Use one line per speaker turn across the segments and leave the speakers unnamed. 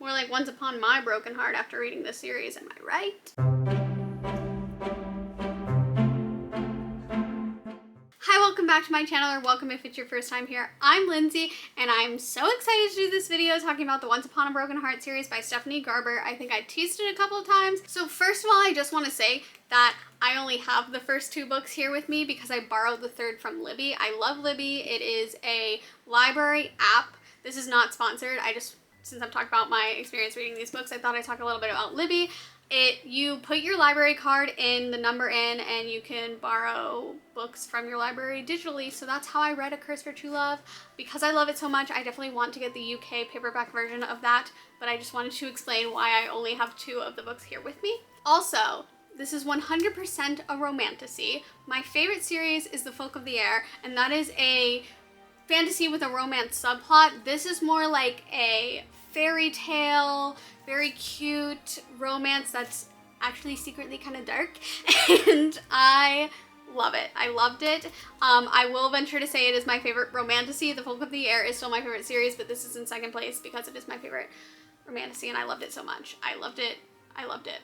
More like Once Upon My Broken Heart after reading this series, am I right? Hi, welcome back to my channel, or welcome if it's your first time here. I'm Lindsay, and I'm so excited to do this video talking about the Once Upon a Broken Heart series by Stephanie Garber. I think I teased it a couple of times. So first of all, I just want to say that I only have the first two books here with me because I borrowed the third from Libby. I love Libby. It is a library app. This is not sponsored. Since I'm talking about my experience reading these books, I thought I'd talk a little bit about Libby. You put your library card in, the number in, and you can borrow books from your library digitally. So that's how I read A Curse for True Love. Because I love it so much, I definitely want to get the UK paperback version of that, but I just wanted to explain why I only have two of the books here with me. Also, this is 100% a romantasy. My favorite series is The Folk of the Air, and that is a fantasy with a romance subplot. This is more like a fairy tale, very cute romance that's actually secretly kind of dark, and I love it. I loved it. I will venture to say it is my favorite romantasy. The Folk of the Air is still my favorite series, but this is in second place because it is my favorite romantasy, and I loved it so much. I loved it. I loved it.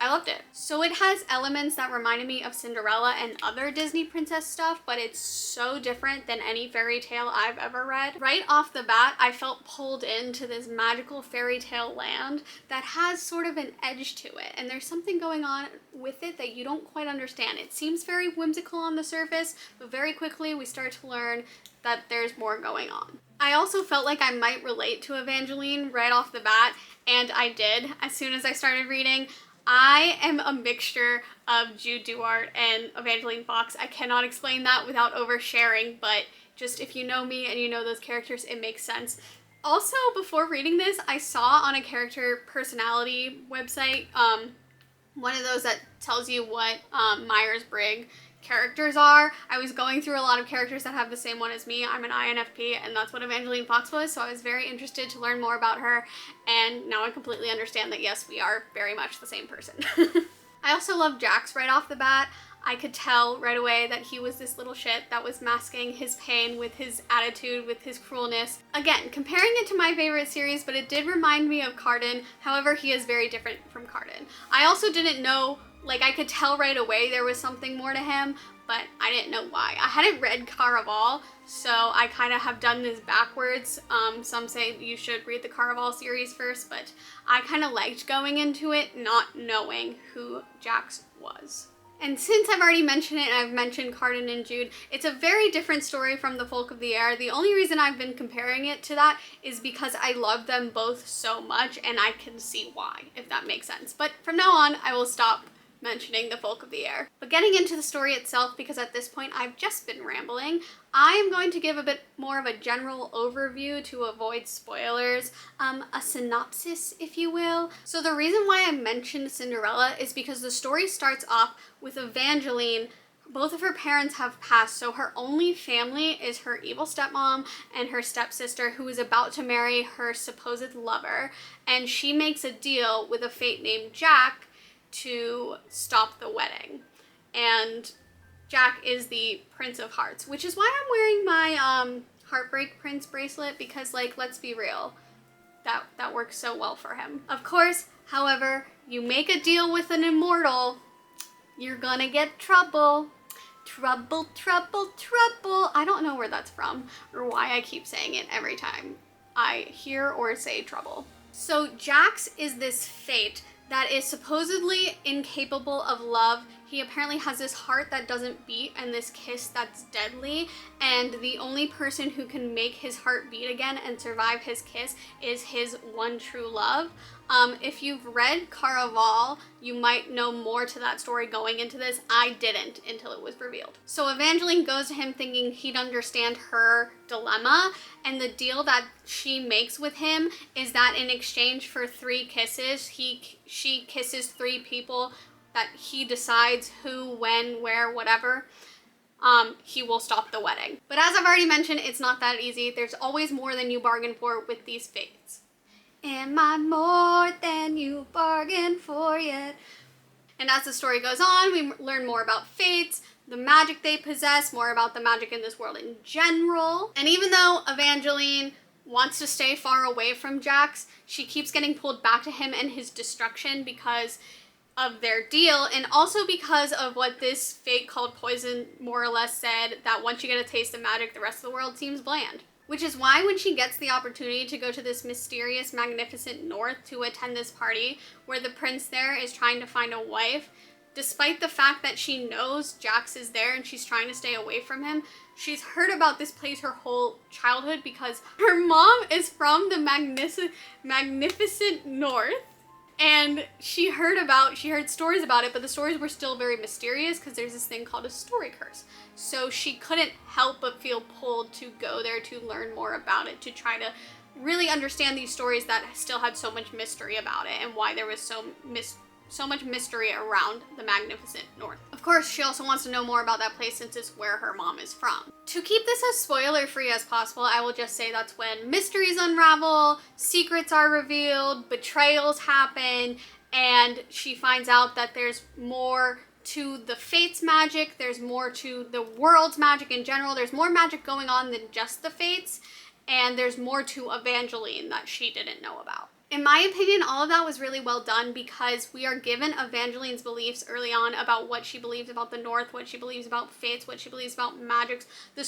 I loved it. So it has elements that reminded me of Cinderella and other Disney princess stuff, but it's so different than any fairy tale I've ever read. Right off the bat, I felt pulled into this magical fairy tale land that has sort of an edge to it, and there's something going on with it that you don't quite understand. It seems very whimsical on the surface, but very quickly we start to learn that there's more going on. I also felt like I might relate to Evangeline right off the bat, and I did as soon as I started reading. I am a mixture of Jude Duart and Evangeline Fox. I cannot explain that without oversharing, but just if you know me and you know those characters, it makes sense. Also, before reading this, I saw on a character personality website, one of those that tells you what Myers-Briggs characters are. I was going through a lot of characters that have the same one as me. I'm an INFP, and that's what Evangeline Fox was, so I was very interested to learn more about her, and now I completely understand that yes, we are very much the same person. I also love Jax right off the bat. I could tell right away that he was this little shit that was masking his pain with his attitude, with his cruelness. Again, comparing it to my favorite series, but it did remind me of Cardan. However, he is very different from Cardan. I also didn't know, like, I could tell right away there was something more to him, but I didn't know why. I hadn't read Caraval, so I kind of have done this backwards. Some say you should read the Caraval series first, but I kind of liked going into it not knowing who Jax was. And since I've already mentioned it, and I've mentioned Cardan and Jude, it's a very different story from The Folk of the Air. The only reason I've been comparing it to that is because I love them both so much, and I can see why, if that makes sense. But from now on, I will stop mentioning The Folk of the Air. But getting into the story itself, because at this point I've just been rambling, I am going to give a bit more of a general overview to avoid spoilers, a synopsis, if you will. So the reason why I mentioned Cinderella is because the story starts off with Evangeline. Both of her parents have passed, so her only family is her evil stepmom and her stepsister, who is about to marry her supposed lover, and she makes a deal with a fate named Jack to stop the wedding. And Jack is the Prince of Hearts, which is why I'm wearing my Heartbreak Prince bracelet, because, like, let's be real, that works so well for him. Of course, however, you make a deal with an immortal, you're gonna get trouble. Trouble, trouble, trouble. I don't know where that's from or why I keep saying it every time I hear or say trouble. So Jax is this fate that is supposedly incapable of love. He apparently has this heart that doesn't beat and this kiss that's deadly, and the only person who can make his heart beat again and survive his kiss is his one true love. If you've read Caraval, you might know more to that story going into this. I didn't until it was revealed. So Evangeline goes to him thinking he'd understand her dilemma, and the deal that she makes with him is that in exchange for 3 kisses, she kisses 3 people that he decides who, when, where, whatever. He will stop the wedding. But as I've already mentioned, it's not that easy. There's always more than you bargain for with these fates. Am I more than you bargained for yet? And as the story goes on, we learn more about fates, the magic they possess, more about the magic in this world in general. And even though Evangeline wants to stay far away from Jax. She keeps getting pulled back to him and his destruction because of their deal, and also because of what this fate called poison more or less said, that once you get a taste of magic, the rest of the world seems bland. Which is why when she gets the opportunity to go to this mysterious, magnificent north to attend this party, where the prince there is trying to find a wife, despite the fact that she knows Jax is there and she's trying to stay away from him, she's heard about this place her whole childhood because her mom is from the magnificent north. And she heard stories about it, but the stories were still very mysterious because there's this thing called a story curse. So she couldn't help but feel pulled to go there to learn more about it, to try to really understand these stories that still had so much mystery about it and why there was so much mystery around the magnificent north. Of course, she also wants to know more about that place since it's where her mom is from. To keep this as spoiler-free as possible, I will just say that's when mysteries unravel, secrets are revealed, betrayals happen, and she finds out that there's more to the Fates magic, there's more to the world's magic in general, there's more magic going on than just the Fates, and there's more to Evangeline that she didn't know about. In my opinion, all of that was really well done because we are given Evangeline's beliefs early on about what she believes about the North, what she believes about fates, what she believes about magic, the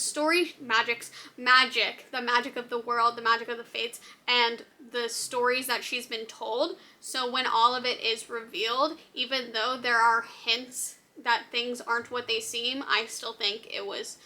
magic of the world, the magic of the fates, and the stories that she's been told. So when all of it is revealed, even though there are hints that things aren't what they seem, I still think it was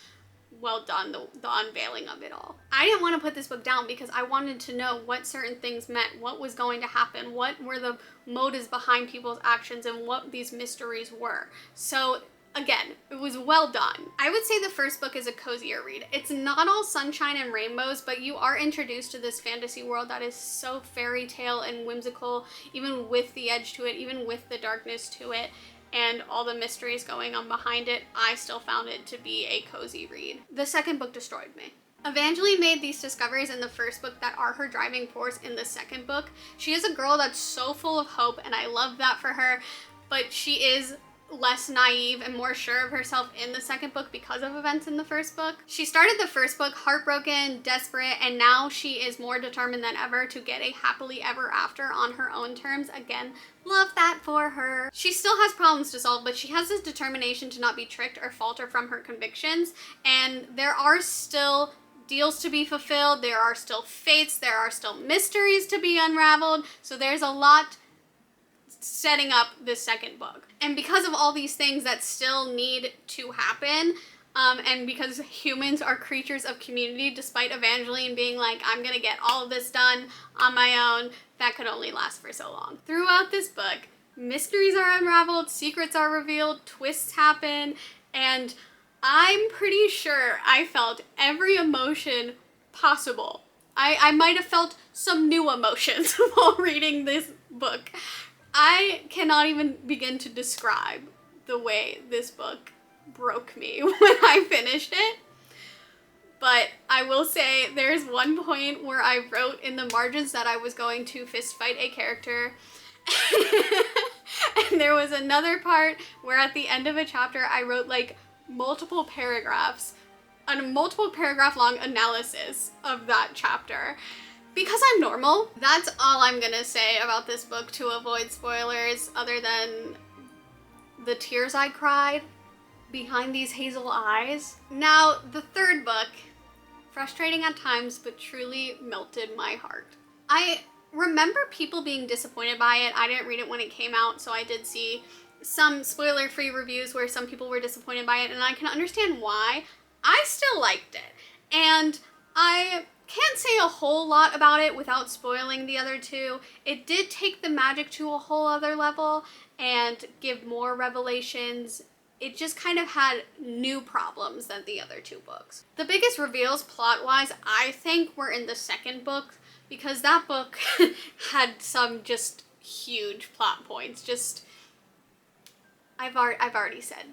well done, the unveiling of it all. I didn't want to put this book down because I wanted to know what certain things meant, what was going to happen, what were the motives behind people's actions, and what these mysteries were. So again, it was well done. I would say the first book is a cozier read. It's not all sunshine and rainbows, but you are introduced to this fantasy world that is so fairy tale and whimsical, even with the edge to it, even with the darkness to it, and all the mysteries going on behind it. I still found it to be a cozy read. The second book destroyed me. Evangeline made these discoveries in the first book that are her driving force in the second book. She is a girl that's so full of hope, and I love that for her, but she is less naive and more sure of herself in the second book because of events in the first book. She started the first book heartbroken, desperate, and now she is more determined than ever to get a happily ever after on her own terms. Again, love that for her. She still has problems to solve, but she has this determination to not be tricked or falter from her convictions, and there are still deals to be fulfilled, there are still fates, there are still mysteries to be unraveled, so there's a lot setting up this second book. And because of all these things that still need to happen, and because humans are creatures of community, despite Evangeline being like, I'm gonna get all of this done on my own, that could only last for so long. Throughout this book, mysteries are unraveled, secrets are revealed, twists happen, and I'm pretty sure I felt every emotion possible. I might have felt some new emotions while reading this book. I cannot even begin to describe the way this book broke me when I finished it. But I will say there's one point where I wrote in the margins that I was going to fist fight a character. And there was another part where at the end of a chapter I wrote like multiple paragraphs, a multiple paragraph long analysis of that chapter. Because I'm normal, that's all I'm gonna say about this book to avoid spoilers, other than the tears I cried behind these hazel eyes. Now, the third book, frustrating at times, but truly melted my heart. I remember people being disappointed by it. I didn't read it when it came out, so I did see some spoiler-free reviews where some people were disappointed by it, and I can understand why. I still liked it, and I can't say a whole lot about it without spoiling the other two. It did take the magic to a whole other level and give more revelations. It just kind of had new problems than the other two books. The biggest reveals plot-wise, I think, were in the second book, because that book had some just huge plot points. Just, I've already said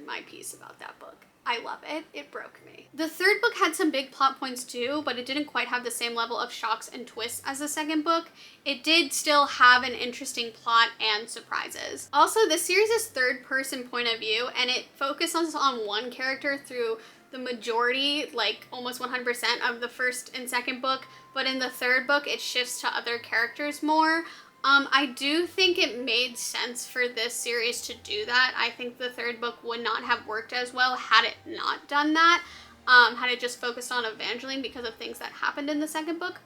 my piece about that book. I love it. It broke me. The third book had some big plot points too, but it didn't quite have the same level of shocks and twists as the second book. It did still have an interesting plot and surprises. Also, this series is third-person point of view, and it focuses on one character through the majority, like almost 100% of the first and second book, but in the third book it shifts to other characters more. I do think it made sense for this series to do that. I think the third book would not have worked as well had it not done that, had it just focused on Evangeline because of things that happened in the second book.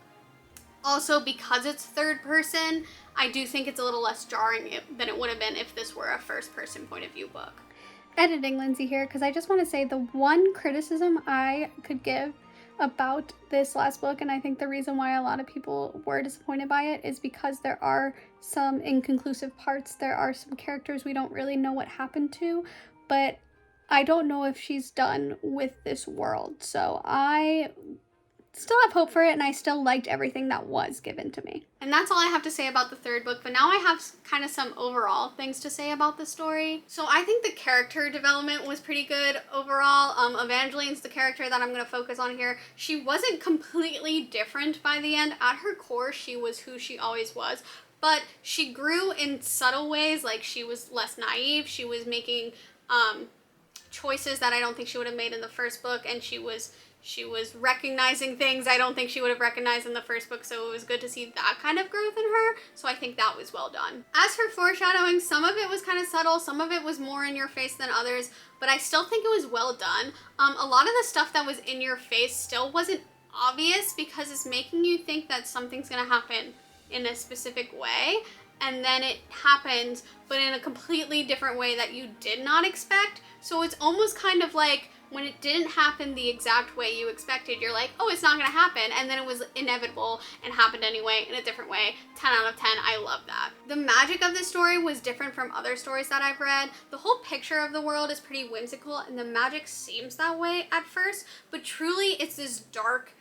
Also, because it's third person, I do think it's a little less jarring than it would have been if this were a first person point of view book. Editing Lindsay here, because I just want to say the one criticism I could give about this last book, and I think the reason why a lot of people were disappointed by it, is because there are some inconclusive parts. There are some characters we don't really know what happened to, but I don't know if she's done with this world, so I still have hope for it, and I still liked everything that was given to me. And that's all I have to say about the third book, but now I have kind of some overall things to say about the story. So I think the character development was pretty good overall. Evangeline's the character that I'm going to focus on here. She wasn't completely different by the end. At her core, she was who she always was, but she grew in subtle ways. Like, she was less naive, she was making choices that I don't think she would have made in the first book, and she was recognizing things I don't think she would have recognized in the first book, so it was good to see that kind of growth in her, so I think that was well done. As for foreshadowing, some of it was kind of subtle, some of it was more in your face than others, but I still think it was well done. A lot of the stuff that was in your face still wasn't obvious because it's making you think that something's gonna happen in a specific way, and then it happens, but in a completely different way that you did not expect, so it's almost kind of like when it didn't happen the exact way you expected, you're like, oh, it's not gonna happen, and then it was inevitable and happened anyway in a different way. 10 out of 10, I love that. The magic of this story was different from other stories that I've read. The whole picture of the world is pretty whimsical, and the magic seems that way at first, but truly it's this dark,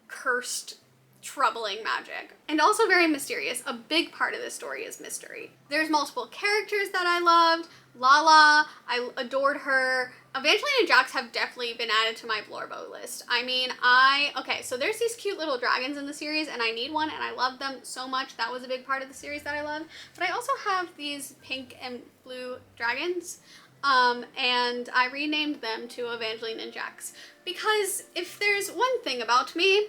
cursed, troubling magic. And also very mysterious. A big part of this story is mystery. There's multiple characters that I loved. Lala, I adored her. Evangeline and Jax have definitely been added to my Blorbo list. I mean, okay, so there's these cute little dragons in the series, and I need one, and I love them so much. That was a big part of the series that I loved. But I also have these pink and blue dragons, and I renamed them to Evangeline and Jax. Because if there's one thing about me,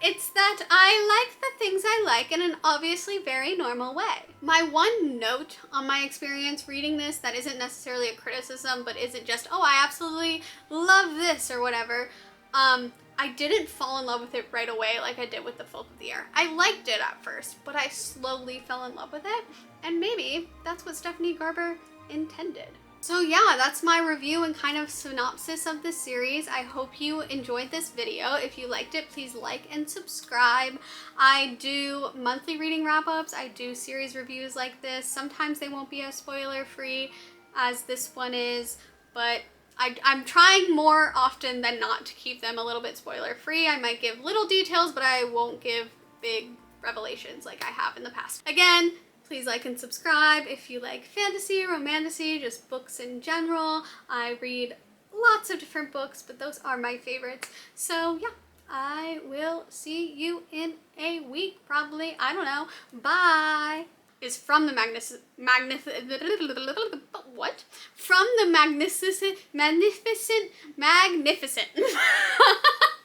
it's that I like the things I like in an obviously very normal way. My one note on my experience reading this that isn't necessarily a criticism, but isn't just, oh, I absolutely love this or whatever, I didn't fall in love with it right away like I did with The Folk of the Air. I liked it at first, but I slowly fell in love with it, and maybe that's what Stephanie Garber intended. So yeah, that's my review and kind of synopsis of this series. I hope you enjoyed this video. If you liked it, please like and subscribe. I do monthly reading wrap-ups. I do series reviews like this. Sometimes they won't be as spoiler-free as this one is, but I'm trying more often than not to keep them a little bit spoiler-free. I might give little details, but I won't give big revelations like I have in the past. Again, please like and subscribe if you like fantasy, romantasy, just books in general. I read lots of different books, but those are my favorites. So yeah, I will see you in a week, probably. I don't know. Bye. Is from the magnificent